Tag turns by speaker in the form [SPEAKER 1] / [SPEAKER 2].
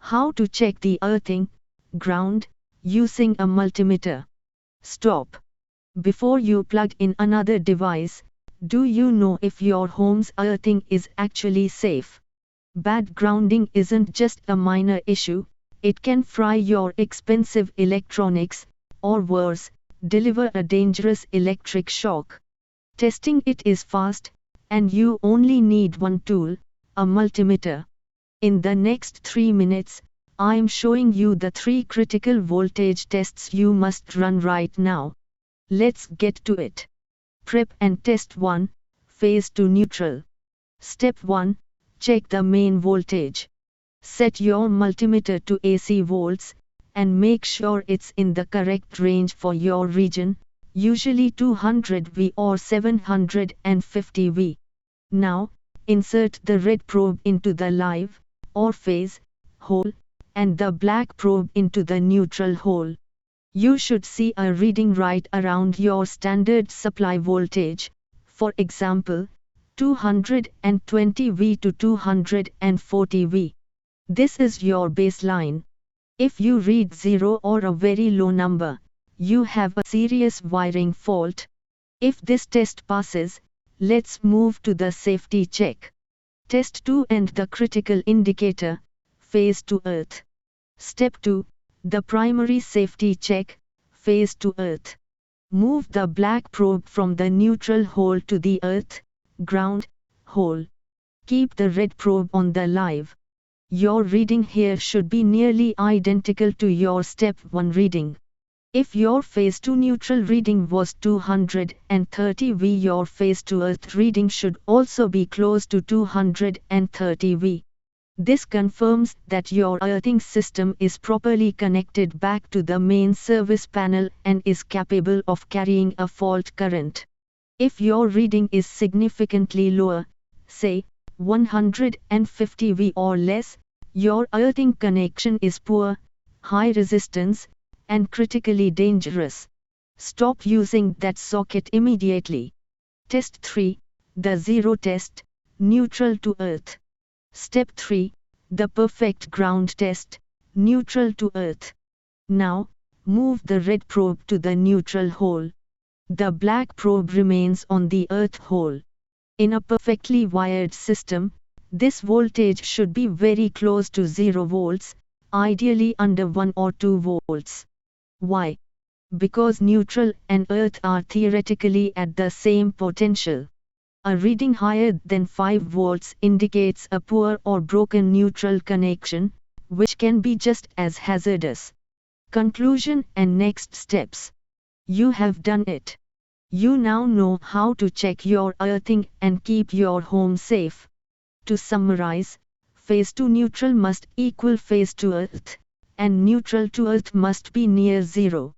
[SPEAKER 1] How to check the earthing, ground, using a multimeter. Stop. Before you plug in another device, do you know if your home's earthing is actually safe? Bad grounding isn't just a minor issue, it can fry your expensive electronics, or worse, deliver a dangerous electric shock. Testing it is fast, and you only need one tool, a multimeter. In the next 3 minutes, I'm showing you the 3 critical voltage tests you must run right now. Let's get to it. Prep and test 1, phase to neutral. Step 1, check the main voltage. Set your multimeter to AC volts, and make sure it's in the correct range for your region, usually 200 V or 750 V. Now, insert the red probe into the live, or phase, hole, and the black probe into the neutral hole. You should see a reading right around your standard supply voltage, for example, 220 V to 240 V. This is your baseline. If you read 0 or a very low number, you have a serious wiring fault. If this test passes, let's move to the safety check. Test 2 and the critical indicator, phase to earth. Step 2, the primary safety check, phase to earth. Move the black probe from the neutral hole to the earth, ground, hole. Keep the red probe on the live. Your reading here should be nearly identical to your step 1 reading. If your phase to neutral reading was 230 V, your phase to earth reading should also be close to 230 V. This confirms that your earthing system is properly connected back to the main service panel and is capable of carrying a fault current. If your reading is significantly lower, say, 150 V or less, your earthing connection is poor, high resistance, and critically dangerous. Stop using that socket immediately. Test 3, the zero test, neutral to earth. Step 3, the perfect ground test, neutral to earth. Now, move the red probe to the neutral hole. The black probe remains on the earth hole. In a perfectly wired system, this voltage should be very close to 0 volts, ideally under 1 or 2 volts. Why? Because neutral and earth are theoretically at the same potential. A reading higher than 5 volts indicates a poor or broken neutral connection, which can be just as hazardous. Conclusion and next steps. You have done it. You now know how to check your earthing and keep your home safe. To summarize, phase to neutral must equal phase to earth, and neutral to earth must be near 0.